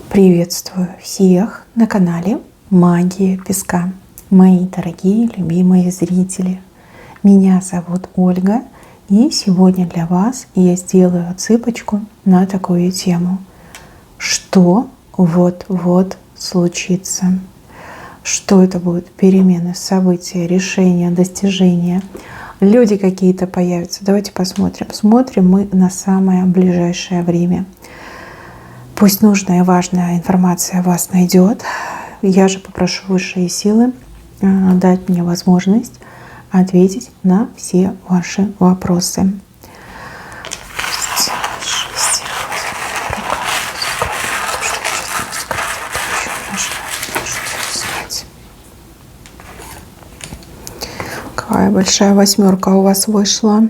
Приветствую всех на канале Магия Песка. Мои дорогие, любимые зрители. Меня зовут Ольга, и сегодня для вас я сделаю отсыпочку на такую тему. Что вот-вот случится? Что это будут? Перемены, события, решения, достижения? Люди какие-то появятся? Давайте посмотрим. Смотрим мы на самое ближайшее время. Пусть нужная и важная информация вас найдет. Я же попрошу высшие силы дать мне возможность ответить на все ваши вопросы. Какая большая восьмерка у вас вышла.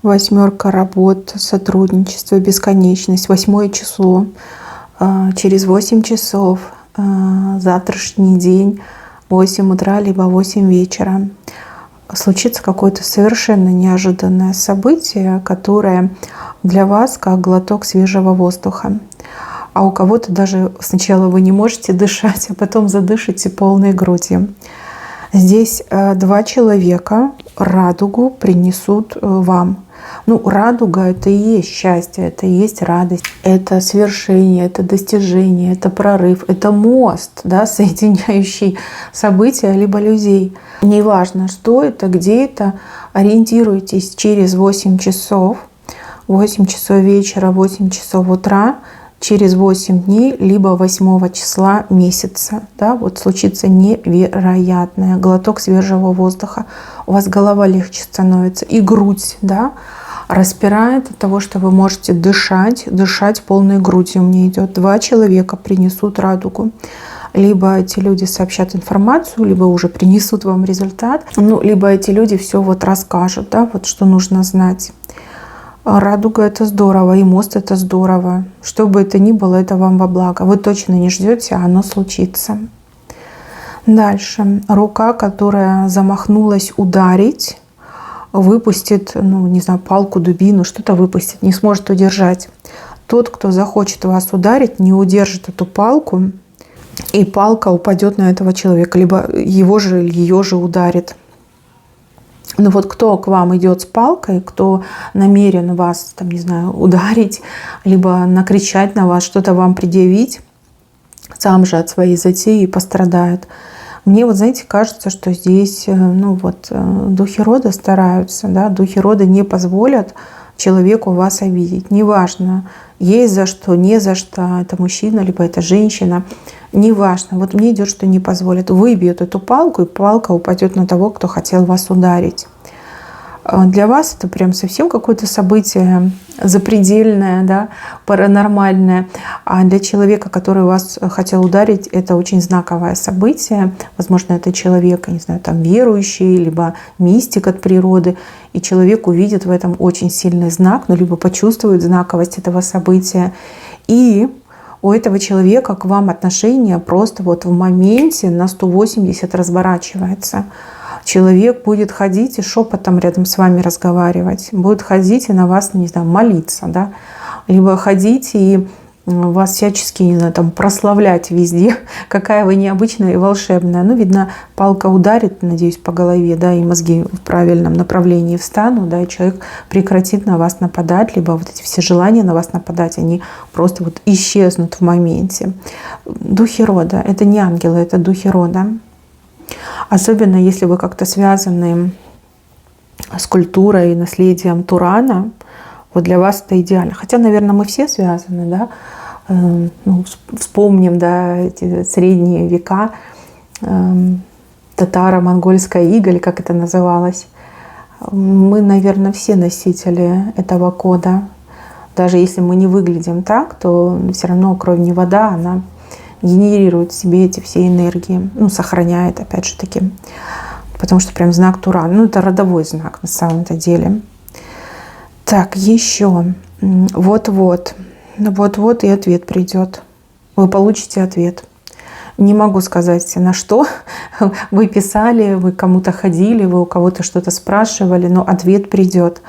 Восьмерка работ, сотрудничество, бесконечность. 8 число. Через 8 часов завтрашний день, 8 утра, либо 8 вечера, случится какое-то совершенно неожиданное событие, которое для вас как глоток свежего воздуха. А у кого-то даже сначала вы не можете дышать, а потом задышите полной грудью. Здесь 2 человека радугу принесут вам. Радуга — это и есть счастье, это и есть радость, это свершение, это достижение, это прорыв, это мост, соединяющий события либо людей. Неважно, что это, где это, ориентируйтесь через 8 часов, 8 часов вечера, 8 часов утра, через 8 дней, либо 8 числа месяца. Случится невероятное. Глоток свежего воздуха. У вас голова легче становится. И грудь, распирает от того, что вы можете дышать полной грудью. Мне идет 2 человека принесут радугу. Либо эти люди сообщат информацию, либо уже принесут вам результат. Либо эти люди все расскажут, что нужно знать. Радуга — это здорово, и мост — это здорово. Что бы это ни было, это вам во благо. Вы точно не ждете, а оно случится. Дальше. Рука, которая замахнулась ударить, выпустит, палку, дубину, что-то выпустит, не сможет удержать. Тот, кто захочет вас ударить, не удержит эту палку, и палка упадет на этого человека, либо его же или ее же ударит. Кто к вам идет с палкой, кто намерен вас, ударить, либо накричать на вас, что-то вам предъявить, сам же от своей затеи пострадает. Мне кажется, что здесь, духи рода стараются, духи рода не позволят человеку вас обидеть. Неважно, есть за что, не за что, это мужчина, либо это женщина. Неважно. Мне идет, что не позволят. Выбьют эту палку, и палка упадет на того, кто хотел вас ударить. Для вас это прям совсем какое-то событие запредельное, паранормальное. А для человека, который вас хотел ударить, это очень знаковое событие. Возможно, это человек, верующий, либо мистик от природы. И человек увидит в этом очень сильный знак, либо почувствует знаковость этого события. И у этого человека к вам отношение просто в моменте на 180 разворачивается. Человек будет ходить и шепотом рядом с вами разговаривать, будет ходить и на вас, молиться, либо ходить и вас всячески, прославлять везде, какая вы необычная и волшебная. Видно, палка ударит, надеюсь, по голове, и мозги в правильном направлении встанут, и человек прекратит на вас нападать, либо эти все желания на вас нападать, они просто исчезнут в моменте. Духи рода — это не ангелы, это духи рода. Особенно, если вы как-то связаны с культурой и наследием Турана, для вас это идеально. Хотя, наверное, мы все связаны, вспомним, эти средние века, татаро-монгольская ига, или как это называлось. Мы, наверное, все носители этого кода. Даже если мы не выглядим так, то все равно кровь не вода, она генерирует в себе эти все энергии, сохраняет, опять же таки, потому что прям знак Туран, это родовой знак на самом-то деле. Так, еще, вот-вот и ответ придет, вы получите ответ. Не могу сказать, на что вы писали, вы кому-то ходили, вы у кого-то что-то спрашивали, но ответ придет.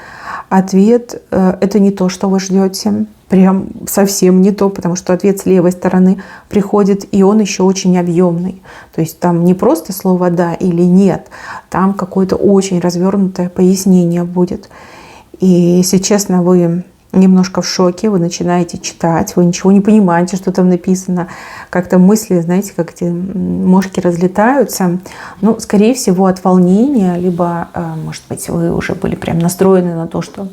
Ответ — это не то, что вы ждете. прям совсем не то, потому что ответ с левой стороны приходит, и он еще очень объемный. То есть там не просто слово «да» или «нет», там какое-то очень развернутое пояснение будет. И, если честно, вы немножко в шоке, вы начинаете читать, вы ничего не понимаете, что там написано. Как-то мысли, знаете, как эти мошки разлетаются. Ну, скорее всего, от волнения, либо, может быть, вы уже были прям настроены на то, что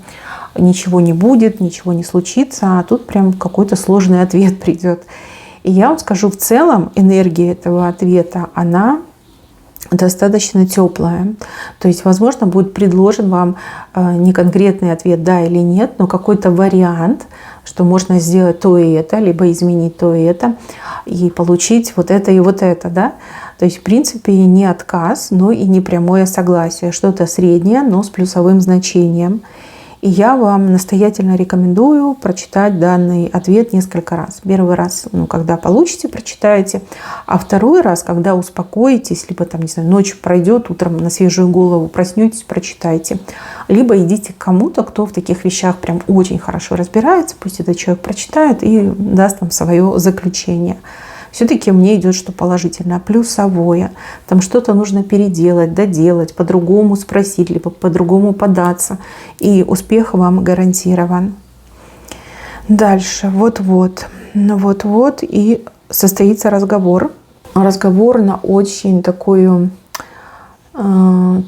ничего не будет, ничего не случится, а тут прям какой-то сложный ответ придет. И я вам скажу, в целом энергия этого ответа, она достаточно теплая. То есть, возможно, будет предложен вам не конкретный ответ «да» или «нет», но какой-то вариант, что можно сделать то и это, либо изменить то и это, и получить вот это и вот это, да. То есть, в принципе, не отказ, но и не прямое согласие. Что-то среднее, но с плюсовым значением. И я вам настоятельно рекомендую прочитать данный ответ несколько раз. Первый раз, когда получите, прочитаете, а второй раз, когда успокоитесь, либо там, не знаю, ночь пройдет, утром на свежую голову проснетесь, прочитайте. Либо идите к кому-то, кто в таких вещах прям очень хорошо разбирается, пусть этот человек прочитает и даст вам свое заключение. Все-таки мне идет что положительное, плюсовое. Там что-то нужно переделать, доделать, по-другому спросить, либо по-другому податься. И успех вам гарантирован. Дальше. Вот-вот. Вот-вот. И состоится разговор. Разговор на очень такую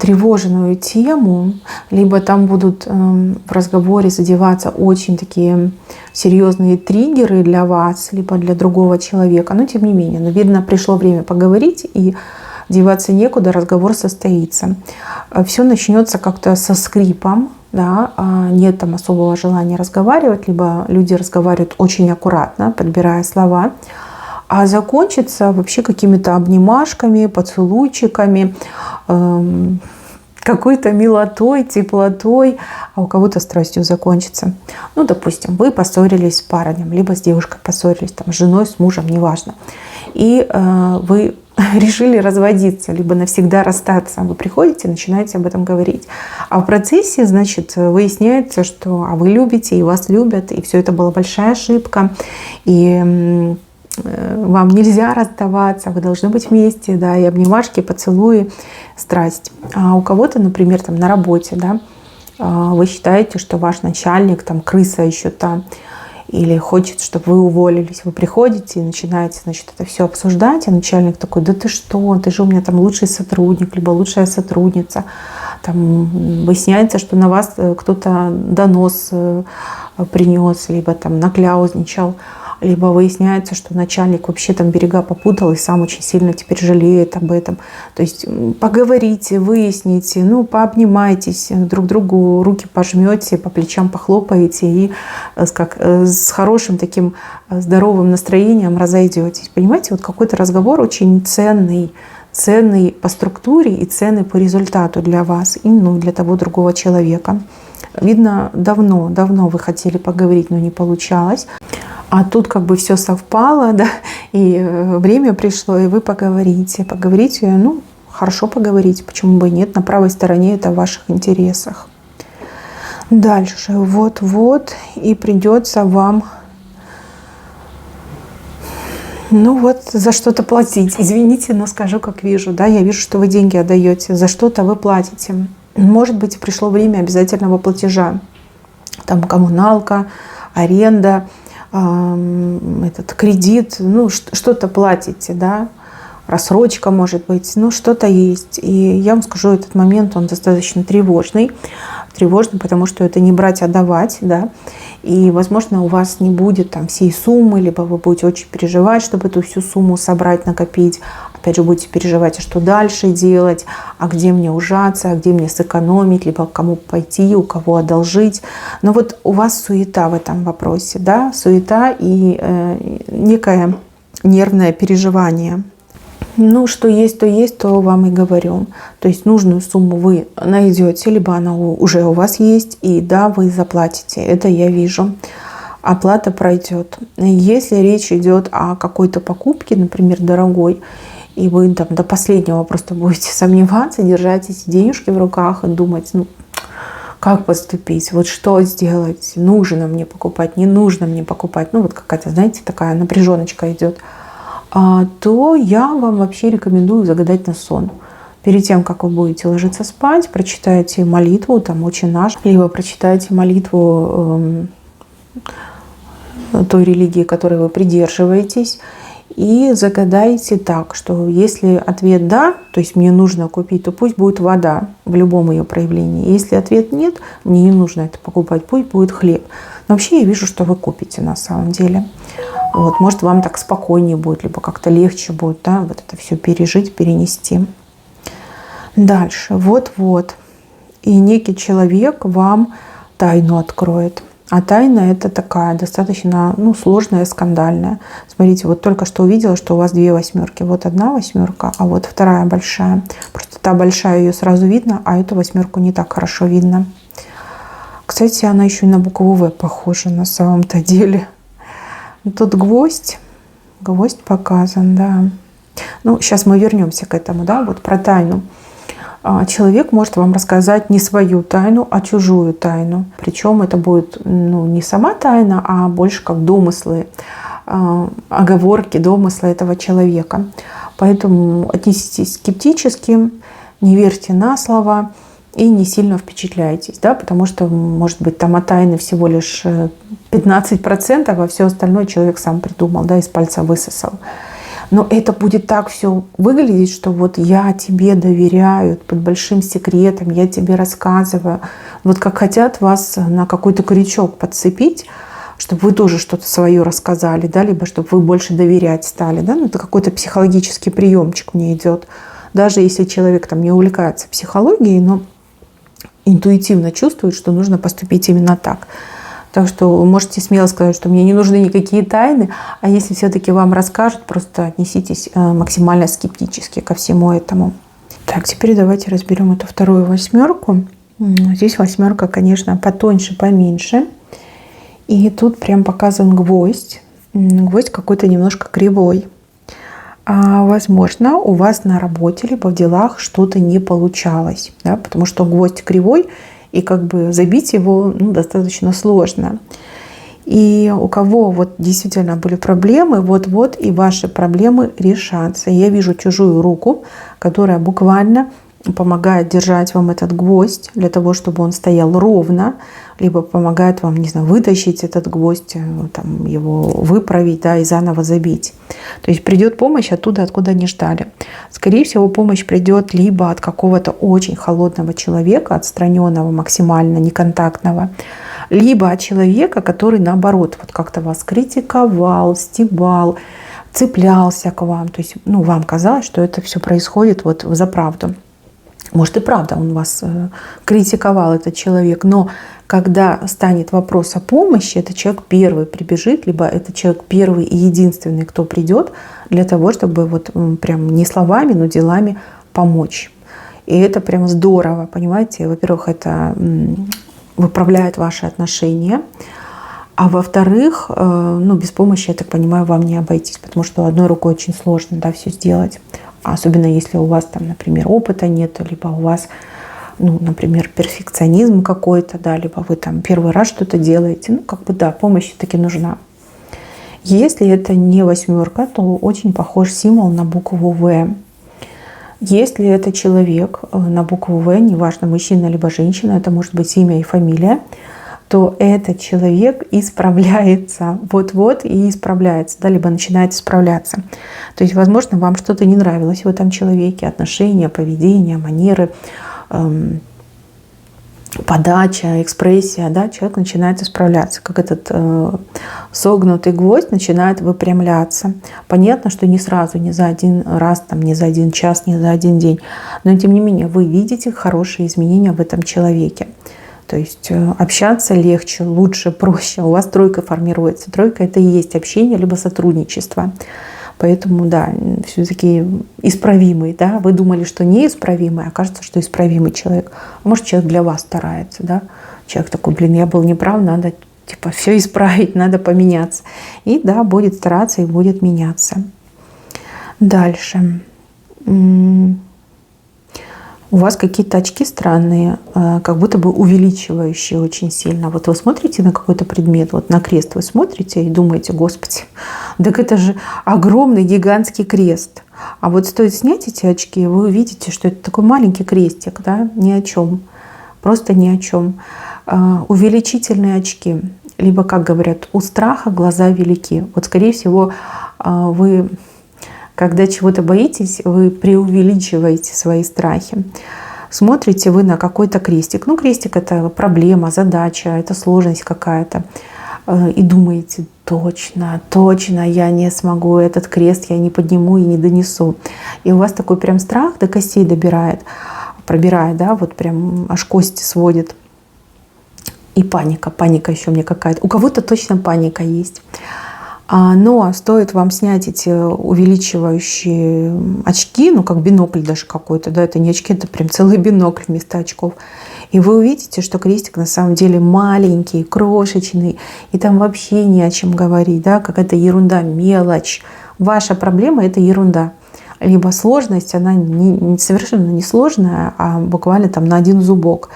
тревожную тему, либо там будут в разговоре задеваться очень такие серьезные триггеры для вас, либо для другого человека. Но тем не менее, видно, пришло время поговорить, и деваться некуда, разговор состоится. Все начнется как-то со скрипом, да, нет там особого желания разговаривать, либо люди разговаривают очень аккуратно, подбирая слова. А закончится вообще какими-то обнимашками, поцелуйчиками, какой-то милотой, теплотой, а у кого-то страстью закончится. Ну, допустим, вы поссорились с парнем, либо с девушкой поссорились, там, с женой, с мужем, неважно. И вы решили разводиться, либо навсегда расстаться. Вы приходите, начинаете об этом говорить. А в процессе, значит, выясняется, что вы любите, и вас любят, и все это была большая ошибка, и вам нельзя расставаться, вы должны быть вместе, да, и обнимашки, поцелуи, страсть. А у кого-то, например, там на работе, да, вы считаете, что ваш начальник там крыса еще та, или хочет, чтобы вы уволились. Вы приходите и начинаете, значит, это все обсуждать, а начальник такой: да ты что, ты же у меня там лучший сотрудник, либо лучшая сотрудница. Там выясняется, что на вас кто-то донос принес, либо там накляузничал. Либо выясняется, что начальник вообще там берега попутал и сам очень сильно теперь жалеет об этом. То есть поговорите, выясните, пообнимайтесь, друг другу руки пожмете, по плечам похлопаете и с хорошим таким здоровым настроением разойдетесь. Понимаете, вот какой-то разговор очень ценный по структуре и ценный по результату для вас и для того другого человека. Видно, давно вы хотели поговорить, но не получалось. А тут как бы все совпало, да, и время пришло, и вы поговорите. Хорошо поговорите, почему бы и нет, на правой стороне это в ваших интересах. Дальше, вот-вот, и придется вам, за что-то платить. Извините, но скажу, как вижу, да, я вижу, что вы деньги отдаете, за что-то вы платите. Может быть, пришло время обязательного платежа. Там коммуналка, аренда, этот кредит, что-то платите, да, рассрочка, может быть, что-то есть. И я вам скажу, этот момент, он достаточно тревожный, потому что это не брать, а давать, да, и, возможно, у вас не будет там всей суммы, либо вы будете очень переживать, чтобы эту всю сумму собрать, накопить. Опять же, будете переживать, а что дальше делать, а где мне ужаться, а где мне сэкономить, либо к кому пойти, у кого одолжить. Но вот у вас суета в этом вопросе, да, суета и некое нервное переживание. Что есть, то вам и говорю. То есть нужную сумму вы найдете, либо она уже у вас есть, и да, вы заплатите. Это я вижу. Оплата пройдет. Если речь идет о какой-то покупке, например, дорогой, и вы там до последнего просто будете сомневаться, держать эти денежки в руках и думать, как поступить, вот что сделать, нужно мне покупать, не нужно мне покупать, ну вот какая-то, знаете, такая напряженочка идет, то я вам вообще рекомендую загадать на сон. Перед тем, как вы будете ложиться спать, прочитайте молитву, там «Отче наш», либо прочитайте молитву той религии, которой вы придерживаетесь, и загадайте так, что если ответ «да», то есть мне нужно купить, то пусть будет вода в любом ее проявлении. Если ответ «нет», мне не нужно это покупать, пусть будет хлеб. Но вообще я вижу, что вы купите на самом деле. Вот, может, вам так спокойнее будет, либо как-то легче будет, да, вот это все пережить, перенести. Дальше. Вот-вот. И некий человек вам тайну откроет. А тайна это такая достаточно сложная, скандальная. Смотрите, вот только что увидела, что у вас 2 восьмерки. Вот одна восьмерка, а вот вторая большая. Просто та большая, ее сразу видно, а эту восьмерку не так хорошо видно. Кстати, она еще и на букву В похожа на самом-то деле. Тут гвоздь. Гвоздь показан, да. Ну, сейчас мы вернемся к этому, да, вот про тайну. Человек может вам рассказать не свою тайну, а чужую тайну. Причем это будет не сама тайна, а больше как домыслы, оговорки, домыслы этого человека. Поэтому отнеситесь скептически, не верьте на слово и не сильно впечатляйтесь, да, потому что, может быть, там от тайны всего лишь 15%, а все остальное человек сам придумал, да, из пальца высосал. Но это будет так все выглядеть, что вот я тебе доверяю под большим секретом, я тебе рассказываю. Вот как хотят вас на какой-то крючок подцепить, чтобы вы тоже что-то свое рассказали, да, либо чтобы вы больше доверять стали. Да? Ну, это какой-то психологический приемчик мне идет. Даже если человек там не увлекается психологией, но интуитивно чувствует, что нужно поступить именно так. Так что вы можете смело сказать, что мне не нужны никакие тайны, а если все-таки вам расскажут, просто отнеситесь максимально скептически ко всему этому. Так, теперь давайте разберем эту вторую восьмерку. Здесь восьмерка, конечно, потоньше, поменьше. И тут прям показан гвоздь. Гвоздь какой-то немножко кривой. Возможно, у вас на работе либо в делах что-то не получалось, да, потому что гвоздь кривой, и как бы забить его достаточно сложно. И у кого вот действительно были проблемы, вот-вот и ваши проблемы решатся. Я вижу чужую руку, которая буквально помогает держать вам этот гвоздь для того, чтобы он стоял ровно, либо помогает вам, не знаю, вытащить этот гвоздь, там, его выправить, да, и заново забить. То есть придет помощь оттуда, откуда не ждали. Скорее всего, помощь придет либо от какого-то очень холодного человека, отстраненного, максимально неконтактного, либо от человека, который наоборот вот как-то вас критиковал, стебал, цеплялся к вам. То есть вам казалось, что это все происходит вот за правду. Может и правда он вас критиковал, этот человек, но когда станет вопрос о помощи, этот человек первый прибежит, либо этот человек первый и единственный, кто придет для того, чтобы вот прям не словами, но делами помочь. И это прям здорово, понимаете? Во-первых, это выправляет ваши отношения, а во-вторых, без помощи, я так понимаю, вам не обойтись, потому что одной рукой очень сложно, да, все сделать. Особенно если у вас там, например, опыта нет, либо у вас, например, перфекционизм какой-то, да, либо вы там первый раз что-то делаете. Помощь все-таки нужна. Если это не восьмерка, то очень похож символ на букву В. Если это человек на букву В, неважно, мужчина либо женщина, это может быть имя и фамилия, то этот человек исправляется, вот-вот и исправляется, да, либо начинает исправляться. То есть, возможно, вам что-то не нравилось в этом человеке, отношения, поведение, манеры, подача, экспрессия, да, человек начинает исправляться, как этот согнутый гвоздь начинает выпрямляться. Понятно, что не сразу, не за один раз, не за один час, не за один день, но тем не менее вы видите хорошие изменения в этом человеке. То есть общаться легче, лучше, проще. У вас тройка формируется. Тройка — это и есть общение, либо сотрудничество. Поэтому, да, все-таки исправимый. Да? Вы думали, что неисправимый, а кажется, что исправимый человек. А может, человек для вас старается. Да? Человек такой, я был неправ, надо все исправить, надо поменяться. И да, будет стараться и будет меняться. Дальше. У вас какие-то очки странные, как будто бы увеличивающие очень сильно. Вот вы смотрите на какой-то предмет, вот на крест вы смотрите и думаете: Господи, так это же огромный гигантский крест. А вот стоит снять эти очки, вы увидите, что это такой маленький крестик, да, ни о чем, просто ни о чем. Увеличительные очки, либо, как говорят, у страха глаза велики. Вот, скорее всего, вы, когда чего-то боитесь, вы преувеличиваете свои страхи. Смотрите вы на какой-то крестик. Ну, крестик — это проблема, задача, это сложность какая-то. И думаете: точно, точно, я не смогу, этот крест я не подниму и не донесу. И у вас такой прям страх до костей пробирает, да, вот прям аж кости сводит. И паника еще мне какая-то. У кого-то точно паника есть. Но стоит вам снять эти увеличивающие очки, ну как бинокль даже какой-то, да, это не очки, это прям целый бинокль вместо очков. И вы увидите, что крестик на самом деле маленький, крошечный, и там вообще не о чем говорить, да, какая-то ерунда, мелочь. Ваша проблема — это ерунда. Либо сложность, она совершенно не сложная, а буквально там на один зубок.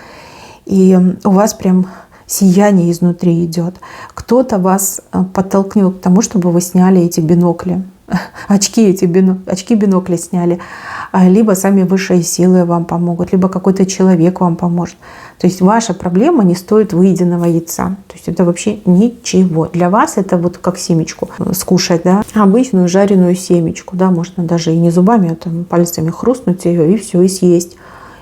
И у вас прям сияние изнутри идет. Кто-то вас подтолкнет к тому, чтобы вы сняли эти бинокли. Очки бинокля сняли. Либо сами высшие силы вам помогут, либо какой-то человек вам поможет. То есть ваша проблема не стоит выеденного яйца. То есть это вообще ничего. Для вас это вот как семечку скушать, да, обычную жареную семечку, да, можно даже и не зубами, а там пальцами хрустнуть ее и все, и съесть.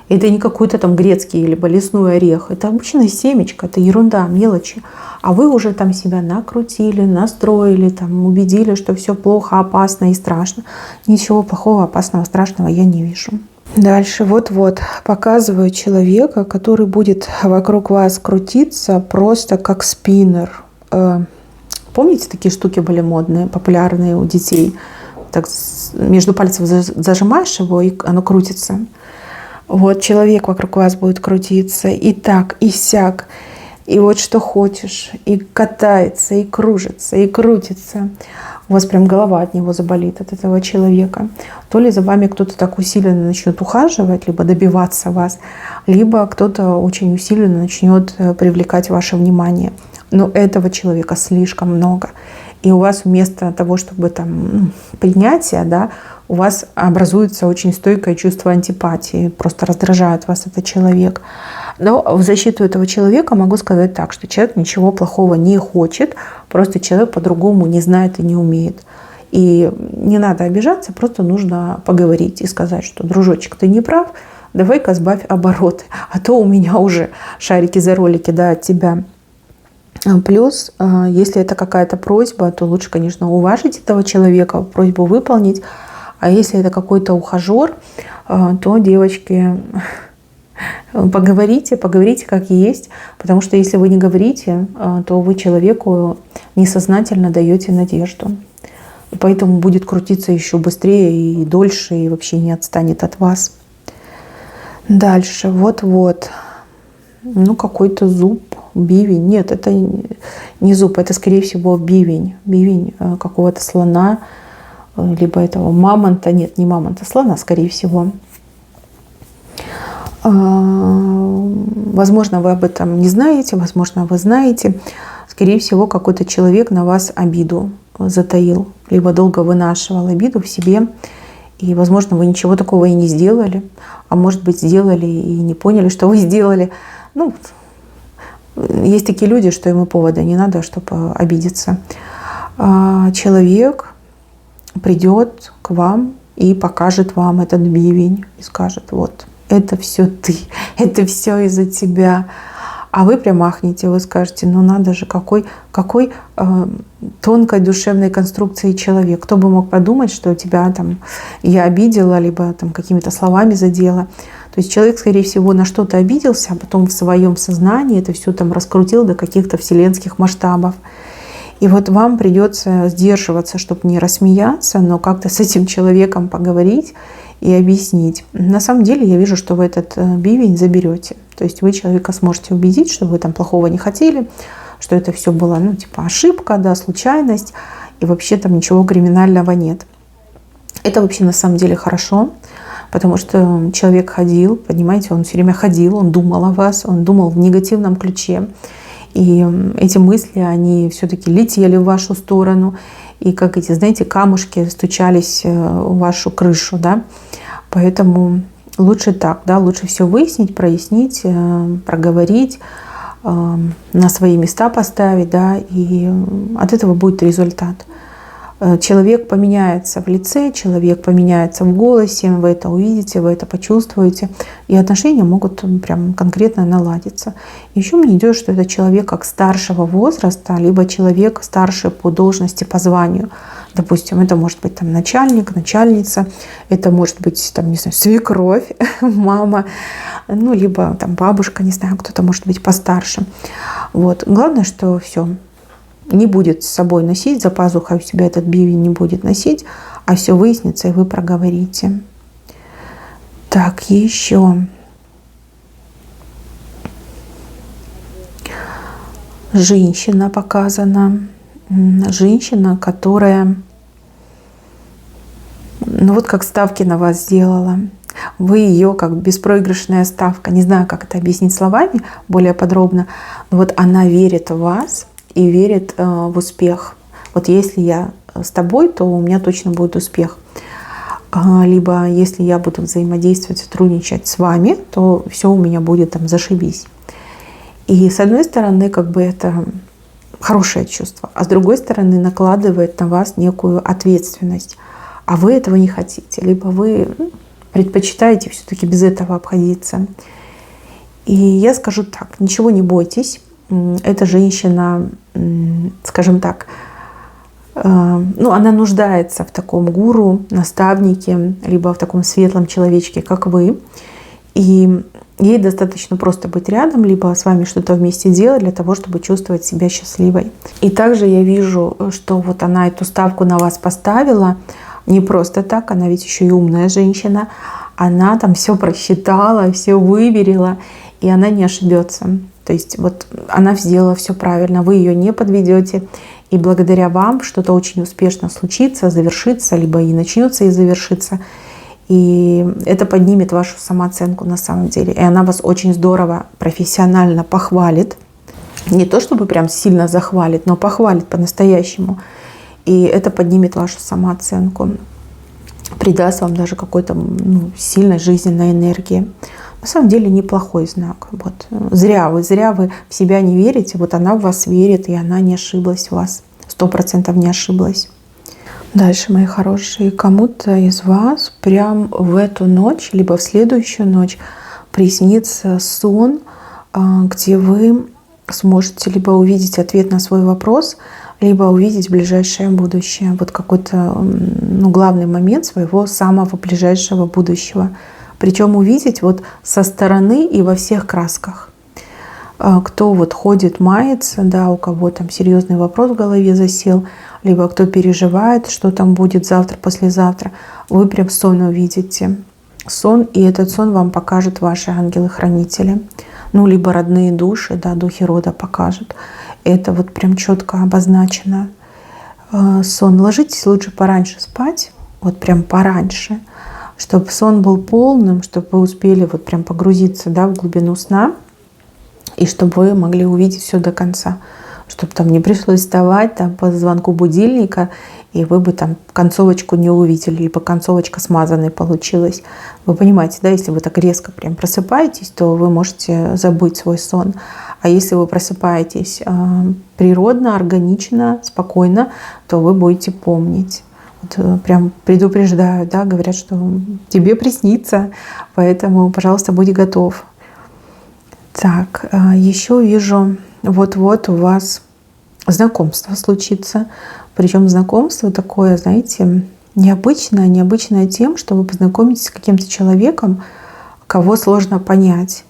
Это не какой-то там грецкий либо лесной орех. Это обычная семечко, это ерунда, мелочи. А вы уже там себя накрутили, настроили, там, убедили, что все плохо, опасно и страшно. Ничего плохого, опасного, страшного я не вижу. Дальше вот-вот показываю человека, который будет вокруг вас крутиться просто как спиннер. Помните, такие штуки были модные, популярные у детей? Так между пальцев зажимаешь его, и оно крутится. Вот человек вокруг вас будет крутиться и так, и сяк, и вот что хочешь, и катается, и кружится, и крутится. У вас прям голова от него заболит, от этого человека. То ли за вами кто-то так усиленно начнет ухаживать, либо добиваться вас, либо кто-то очень усиленно начнет привлекать ваше внимание. Но этого человека слишком много. И у вас вместо того, чтобы там принятия, да, у вас образуется очень стойкое чувство антипатии, просто раздражает вас этот человек. Но в защиту этого человека могу сказать так, что человек ничего плохого не хочет, просто человек по-другому не знает и не умеет. И не надо обижаться, просто нужно поговорить и сказать, что: дружочек, ты не прав, давай-ка сбавь обороты, а то у меня уже шарики за ролики, да, от тебя. Плюс, если это какая-то просьба, то лучше, конечно, уважить этого человека, просьбу выполнить. А если это какой-то ухажер, то, девочки, поговорите как есть. Потому что если вы не говорите, то вы человеку несознательно даете надежду. И поэтому будет крутиться еще быстрее и дольше, и вообще не отстанет от вас. Дальше, вот-вот. Ну, какой-то зуб, бивень. Нет, это не зуб, это, скорее всего, бивень. Бивень какого-то слона, либо этого мамонта. Нет, не мамонта, слона, скорее всего. Возможно, вы об этом не знаете, возможно, вы знаете. Скорее всего, какой-то человек на вас обиду затаил, либо долго вынашивал обиду в себе. И, возможно, вы ничего такого и не сделали. А может быть, сделали и не поняли, что вы сделали. Ну, есть такие люди, что ему повода не надо, чтобы обидеться. Человек придет к вам и покажет вам этот бивень и скажет: вот, это все ты, это все из-за тебя. А вы прям ахнете, вы скажете: ну надо же, какой тонкой душевной конструкции человек. Кто бы мог подумать, что тебя там я обидела, либо там какими-то словами задела. То есть человек, скорее всего, на что-то обиделся, а потом в своем сознании это все там раскрутил до каких-то вселенских масштабов. И вот вам придется сдерживаться, чтобы не рассмеяться, но как-то с этим человеком поговорить и объяснить. На самом деле я вижу, что вы этот бивень заберете. То есть вы человека сможете убедить, что вы там плохого не хотели, что это все было, ну, типа ошибка, да, случайность, и вообще там ничего криминального нет. Это вообще на самом деле хорошо, Потому что человек ходил, понимаете, он все время ходил, он думал о вас, он думал в негативном ключе. И эти мысли, они все-таки летели в вашу сторону. И как эти, знаете, камушки стучались в вашу крышу, да. Поэтому лучше так, да, лучше все выяснить, прояснить, проговорить, на свои места поставить, да, и от этого будет результат. Человек поменяется в лице, человек поменяется в голосе, вы это увидите, вы это почувствуете, и отношения могут прям конкретно наладиться. Еще мне идет, что это человек как старшего возраста, либо человек старше по должности, по званию. Допустим, это может быть там начальник, начальница, это может быть там, не знаю, свекровь, мама, ну, либо там бабушка, не знаю, кто-то может быть постарше. Вот. Главное, что все не будет с собой носить, за пазухой у себя этот бивень не будет носить, а все выяснится, и вы проговорите. Так, еще. Женщина показана. Женщина, которая, ну вот как ставки на вас сделала. Вы ее как беспроигрышная ставка. Не знаю, как это объяснить словами более подробно. Но вот она верит в вас и верит в успех. Вот если я с тобой, то у меня точно будет успех. Либо если я буду взаимодействовать, сотрудничать с вами, то все у меня будет там зашибись. И с одной стороны, как бы это хорошее чувство, а с другой стороны накладывает на вас некую ответственность. А вы этого не хотите, либо вы предпочитаете все-таки без этого обходиться. И я скажу так, ничего не бойтесь. Эта женщина, скажем так, ну, она нуждается в таком гуру, наставнике, либо в таком светлом человечке, как вы. И ей достаточно просто быть рядом, либо с вами что-то вместе делать для того, чтобы чувствовать себя счастливой. И также я вижу, что вот она эту ставку на вас поставила не просто так, она ведь еще и умная женщина. Она там все просчитала, все выверила, и она не ошибется. То есть вот она сделала все правильно, вы ее не подведете, и благодаря вам что-то очень успешно случится, завершится, либо и начнется, и завершится. И это поднимет вашу самооценку на самом деле. И она вас очень здорово, профессионально похвалит. Не то чтобы прям сильно захвалит, но похвалит по-настоящему. И это поднимет вашу самооценку. Придаст вам даже какой-то сильной жизненной энергии. На самом деле неплохой знак. Вот. Зря вы в себя не верите. Вот она в вас верит, и она не ошиблась в вас. 100% не ошиблась. Дальше, мои хорошие, кому-то из вас прям в эту ночь, либо в следующую ночь приснится сон, где вы сможете либо увидеть ответ на свой вопрос, либо увидеть ближайшее будущее. Вот какой-то главный момент своего самого ближайшего будущего. Причем увидеть вот со стороны и во всех красках. Кто вот ходит, мается, да, у кого там серьезный вопрос в голове засел, либо кто переживает, что там будет завтра, послезавтра, вы прям сон увидите. Сон, и этот сон вам покажут ваши ангелы-хранители. Ну, либо родные души, да, духи рода покажут. Это вот прям четко обозначено. Сон. Ложитесь лучше пораньше спать, вот прям пораньше, чтобы сон был полным, чтобы вы успели вот прям погрузиться, да, в глубину сна, и чтобы вы могли увидеть все до конца. Чтобы там не пришлось вставать там, по звонку будильника, и вы бы там концовочку не увидели, либо концовочка смазанной получилась. Вы понимаете, да, если вы так резко прям просыпаетесь, то вы можете забыть свой сон. А если вы просыпаетесь природно, органично, спокойно, то вы будете помнить. Вот прям предупреждаю, да, говорят, что тебе приснится, поэтому, пожалуйста, будь готов. Так, еще вижу, вот-вот у вас знакомство случится. Причем знакомство такое, знаете, необычное тем, что вы познакомитесь с каким-то человеком, кого сложно понять.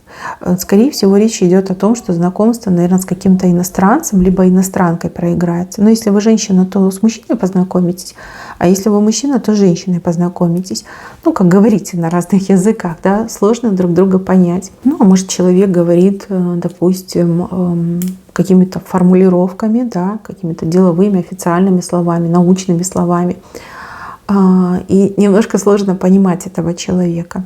Скорее всего, речь идет о том, что знакомство, наверное, с каким-то иностранцем, либо иностранкой проиграется. Но если вы женщина, то с мужчиной познакомитесь, а если вы мужчина, то с женщиной познакомитесь. Ну, как говорите на разных языках, да, сложно друг друга понять. Ну, а может, человек говорит, допустим, какими-то формулировками, да, какими-то деловыми, официальными словами, научными словами. и немножко сложно понимать этого человека.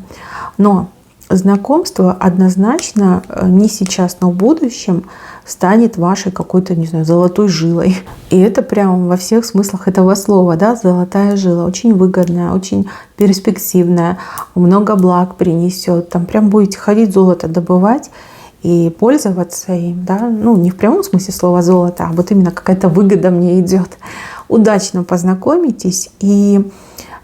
Но знакомство однозначно не сейчас, но в будущем станет вашей какой-то, не знаю, золотой жилой. И это прям во всех смыслах этого слова, да, золотая жила. Очень выгодная, очень перспективная, много благ принесет. Там прям будете ходить золото добывать и пользоваться им, да, ну не в прямом смысле слова золото, а вот именно какая-то выгода мне идет. Удачно познакомитесь, и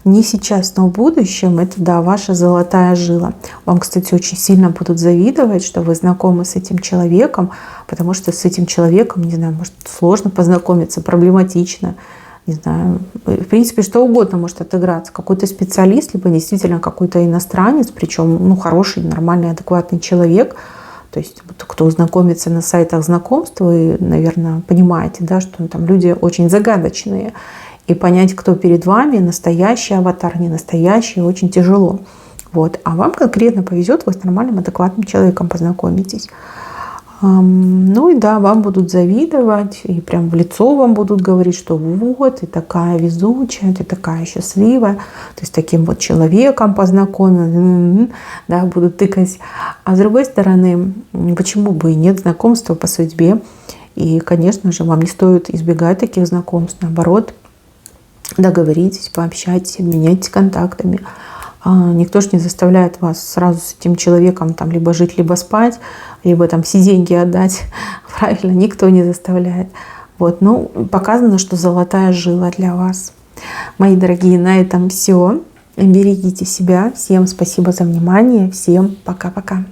не сейчас, но в будущем это, да, ваша золотая жила. Вам, кстати, очень сильно будут завидовать, что вы знакомы с этим человеком, потому что с этим человеком, не знаю, может сложно познакомиться, проблематично, не знаю, в принципе, что угодно может отыграться. Какой-то специалист, либо действительно какой-то иностранец, причем, ну, хороший, нормальный, адекватный человек. То есть, кто знакомится на сайтах знакомств, вы, наверное, понимаете, да, что там люди очень загадочные. И понять, кто перед вами, настоящий аватар, не настоящий, очень тяжело. Вот. А вам конкретно повезет, вы с нормальным, адекватным человеком познакомитесь. Ну и да, вам будут завидовать, и прям в лицо вам будут говорить, что вот, ты такая везучая, ты такая счастливая, ты с таким вот человеком познакомилась, да, будут тыкать. А с другой стороны, почему бы и нет, знакомства по судьбе. И, конечно же, вам не стоит избегать таких знакомств, наоборот, договоритесь, пообщайтесь, обменяйтесь контактами. Никто же не заставляет вас сразу с этим человеком там либо жить, либо спать, либо там все деньги отдать. Правильно, никто не заставляет. Вот, ну, показано, что золотая жила для вас. Мои дорогие, на этом все. Берегите себя. Всем спасибо за внимание. Всем пока-пока.